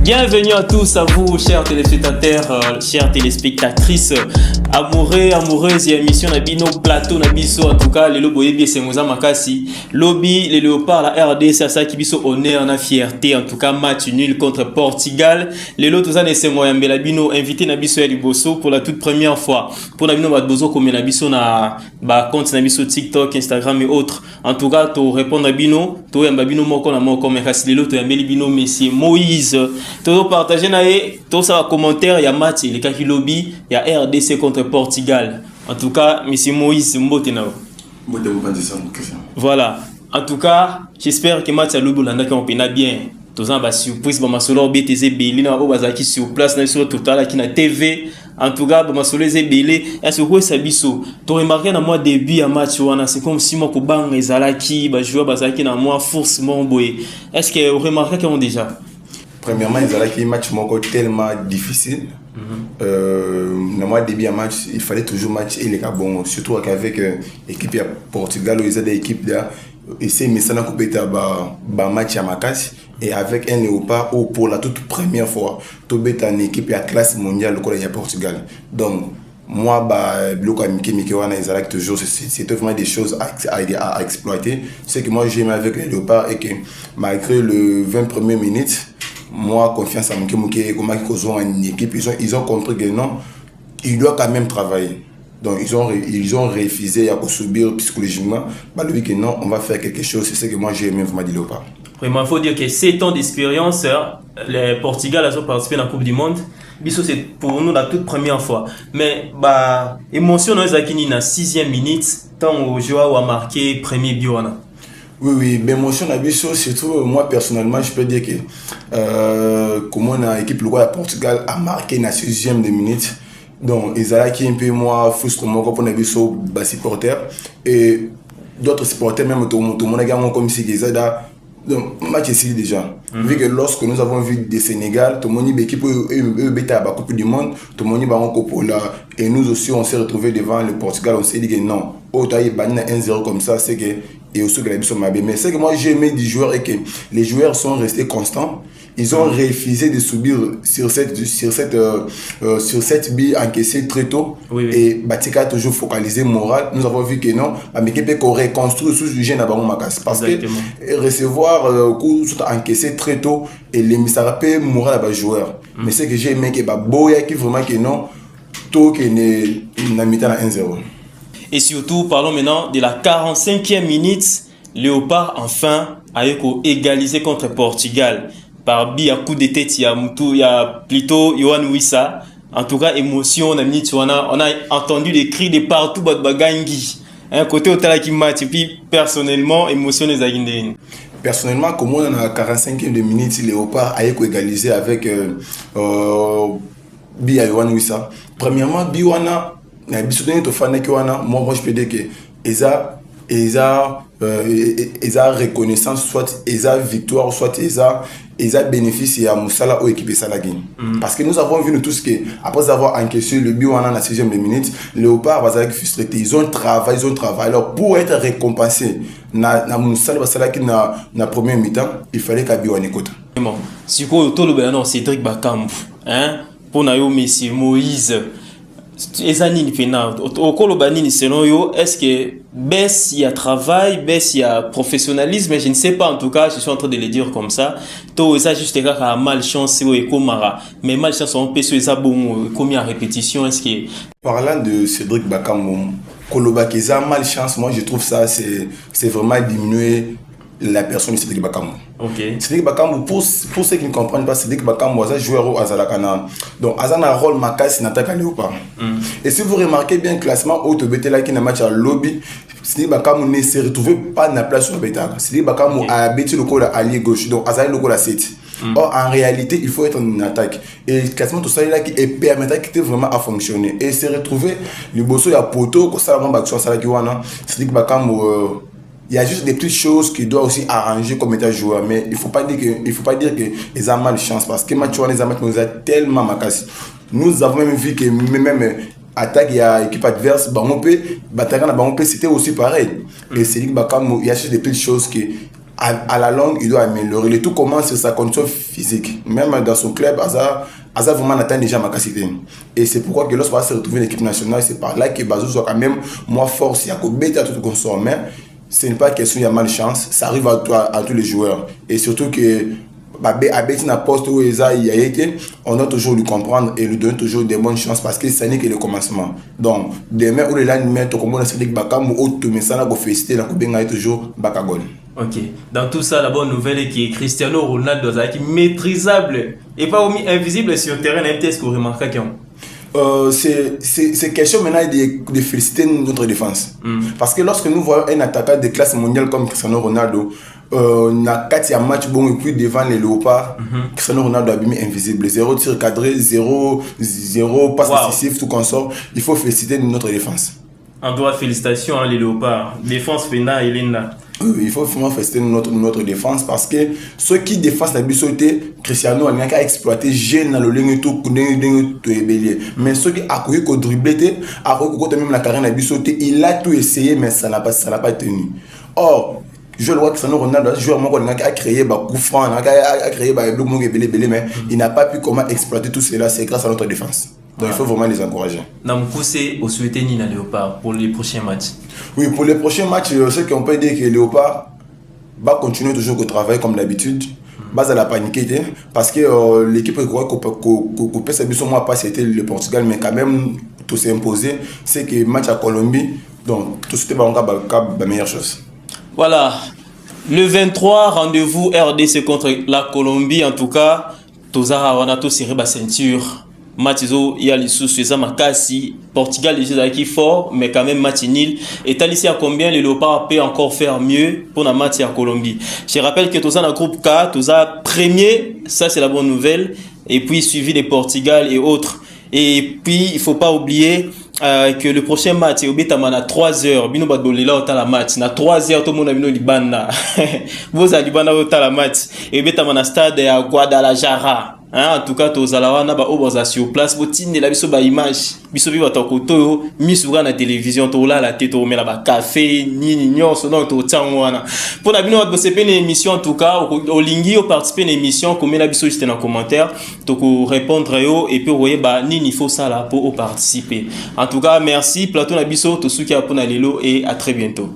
Bienvenue à tous, à vous, chers téléspectateurs, chères téléspectatrices, amoureuses et émission Nabino Plateau Nabiso. En tout cas, les lobos et c'est Moussa Makasi. Lobby, les léopards, la RD, c'est ça qui biso honneur, en fierté. En tout cas, match nul contre Portugal. Les lots, tous c'est moi, Mbelabino, invité Nabiso et Liboso pour la toute première fois. Pour Nabino Badbozo, comme Nabiso na compte Nabiso TikTok, Instagram et autres. En tout cas, tu réponds Nabino, tu Mbabino Moko na Moko, mais les lots, tu Mbelibino, Messi, Moïse. Tout partager tout ça commentaire, il y a match, il y a lobby, il y a RDC contre Portugal. En tout cas, monsieur Moïse Mbotena. Voilà. En tout cas, j'espère que match à lobby landa qui on pena bien. Tout ça va surprise ba masolo BTZ Belina o bazaki sur place na sur total qui na TV. En tout cas, ba masolo Belé, est-ce que ça biso? Tu remarqué na moi début à match wana, c'est comme si moi ko bang ezalaki, ba joueur bazaki na moi forcément boy. Est-ce que vous remarquez qu'on déjà? Premièrement, ils avaient un match tellement difficile. Dans le début du match, il fallait toujours match et les cas bon, surtout avec l'équipe de Portugal, où ils ont des équipes là. Et c'est maintenant qu'on peut un match à Makassi et avec un léopard où pour la toute première fois, tu es une équipe de classe mondiale au Portugal. Donc, moi, c'était vraiment des choses à exploiter. Ce que moi j'aime avec les léopards et que malgré le 20 premières minutes, moi, confiance à une équipe, ils ont compris que non, ils doivent quand même travailler. Donc, ils ont refusé à subir psychologiquement. Bah, lui, que non, on va faire quelque chose. C'est ce que moi, j'ai aimé vraiment dire au pas. Vraiment, il faut dire que 7 ans d'expérience, le Portugal a participé à la Coupe du Monde. C'est pour nous la toute première fois. Mais, bah, émotion, dans la 6e minute, tant au joueur a marqué premier but. Oui, mais l'émotion surtout moi personnellement, je peux dire que comment l'équipe locale de Portugal a marqué la 6e de minute. Donc, ils ont qui un peu moi frustrement pour les supporters et d'autres supporters même tout le monde également comme si ils ont donc match ici déjà. Vu que lorsque nous avons vu des Sénégal, tout le monde l'équipe à la Coupe du Monde, tout le monde va en Coupe là et nous aussi on s'est retrouvé devant le Portugal, on s'est dit que non, autant il banni 1-0 comme ça, c'est que et aussi que la mission m'a bien. Mais c'est que moi j'ai aimé des joueurs et que les joueurs sont restés constants. Ils ont refusé de subir sur cette bille encaissée très tôt. Oui. Et Batika a toujours focalisé moral. Nous avons vu que non, l'équipe peut reconstruire sous le gène à Baron Makas. Parce que recevoir coup encaissé très tôt et les misarapés moral à joueur. Mais c'est que j'ai aimé que Boya qui vraiment que non, tout qui n'a mis à 1-0. Et surtout, parlons maintenant de la 45e minute. Léopard enfin a égalisé contre Portugal. Par bi à coup de tête, il y a plutôt Yohan Wissa. En tout cas, émotion, on a entendu des cris de partout, Bagangi. Un côté au Talaki match, et puis personnellement, émotion des Aguindéens. Personnellement, comme on a 45e de minute, Léopard a égalisé avec bi à Yohan Wissa. Premièrement, bi Wana, moi je peux dire que ils ont reconnaissance, soit ils ont victoire, soit ils ont bénéficié à Moussala ou équipe Salagin. Parce que nous avons vu tous que, après avoir encaissé le but en la 6e minute, Léopard va être frustré. Ils ont travaillé. Alors pour être récompensé, na Moussala na na première mi-temps, il fallait qu'à Bio en écoute. Si quoi autour le non Cédric Bakambu, hein, pour Nayo Messi, Moïse. Est-ce que baisse il y a travail, baisse il y a professionnalisme, mais je ne sais pas, en tout cas je suis en train de le dire comme ça. Tout ça juste à malchance et komara, mais malchance on peut ça bon combien à répétition est-ce que parlant de Cédric Bakambu, Kolobakeza malchance, moi je trouve ça c'est vraiment diminuer la personne de Cédric Bakambu. Okay. Cédric Bakambu, pour ceux qui ne comprennent pas, Cédric Bakambu est un joueur au Azalakana. Donc, Azan a un rôle Makassi n'attaque à Léopard. Et si vous remarquez bien le classement, au Tobetela qui n'a match à lobby, Cédric Bakambu ne s'est retrouvé pas dans la place sur le Betala. Cédric Bakambu a habité le col à allié gauche, donc Azal le col à 7. Or, en réalité, il faut être en attaque. Et le classement, tout ça, il est permettant qu'il vraiment à fonctionner. Et s'est retrouvé, le bosso, il y a Poto, que ça va sur Salakiwana, Cédric Bakambu. Il y a juste des petites choses qui doivent aussi arranger comme état joueur, mais il faut pas dire que ils ont mal de chance parce que Mathieu nous a tellement Makassi. Nous avons même vu que même attaque il y a équipe adverse, c'était aussi pareil. Et Cédric Bakambu, il y a juste des petites choses qui à la longue, il doit améliorer. Le tout commence sur sa condition physique. Même dans son club, Aza vraiment atteint déjà ma capacité. Et c'est pourquoi que lorsqu'on va se retrouver en équipe nationale, c'est par là que Bazou soit quand même moins fort. Il y a qu'au bête à tout consort. Mais ce n'est pas question, il y a malchance. Ça arrive à tous les joueurs. Et surtout que Abeti n'a poste où il a été, on doit toujours lui comprendre et lui donner toujours des bonnes chances parce que ça n'est que le commencement. Donc, demain, où les lendemain, tu commences à dire que Bakam ou tu mets ça là, féliciter, là, toujours Bakagol. Ok. Dans tout ça, la bonne nouvelle est que Cristiano Ronaldo est maîtrisable et pas invisible sur le terrain. Est-ce que vous remarquez qu'il c'est question maintenant de féliciter notre défense. Parce que lorsque nous voyons un attaquant de classe mondiale comme Cristiano Ronaldo, na 4 match bon et puis devant les Léopards, Cristiano Ronaldo a mis invisible. 0 tir cadré, 0 passe décisif, tout consort. Il faut féliciter notre défense. En droit, félicitations les Léopards. Défense Fena et Lena. Il faut vraiment féliciter notre défense parce que ceux qui défendent la bisoté, Cristiano a exploité jeune dans le ligne tout bélier. Mais ceux qui a couru qu'au dribblé, a couru même la carrière de la bisoté, il a tout essayé mais ça n'a pas tenu. Or, je le vois que Cristiano Ronaldo, joueur qui a créé coup franc, a créé mais il n'a pas pu comment exploiter tout cela, c'est grâce à notre défense. Donc il faut vraiment les encourager. Namkousé au souhaité Nina Léopard pour les prochains matchs. Oui, pour les prochains matchs, ce qu'on peut dire que Léopard va continuer toujours à travailler comme d'habitude. Base à la paniquer parce que l'équipe qu'on peut s'habiller moi pas c'était le Portugal mais quand même tout s'est imposé. C'est que match à Colombie, donc tout c'était la meilleure chose. Voilà, le 23 rendez-vous RDC contre la Colombie en tout cas. Tozara Wanato serré ba ceinture. Match il y a les sous Makassi, Portugal déjà qui fort mais quand même match nul. Et ici à combien les Léopards peut encore faire mieux pour la match à Colombie. Je rappelle que Toza dans le groupe K, Toza premier, ça c'est la bonne nouvelle. Et puis suivi des Portugal et autres. Et puis il faut pas oublier que le prochain match est au Betamana à 3h. Bino Badbolela au la match. Na 3h tout le monde a bino libana. Vous avez libana au la match. Et Betamana stade à Guadalajara. En tout cas, tous alawana ba oboza sur place, botine la biso ba image, biso bi batakoto, misura na télévision, to la tête, to mela ba café, ni nyon, sono to tangwana. Pour la bino ba sepe une émission en tout cas, au lingi au participer une émission, comme la biso juste dans commentaire, to ko répondre yo et puis voyez ba ni il faut ça là pour participer. En tout cas, merci plateau na biso to suki apona lelo et à très bientôt.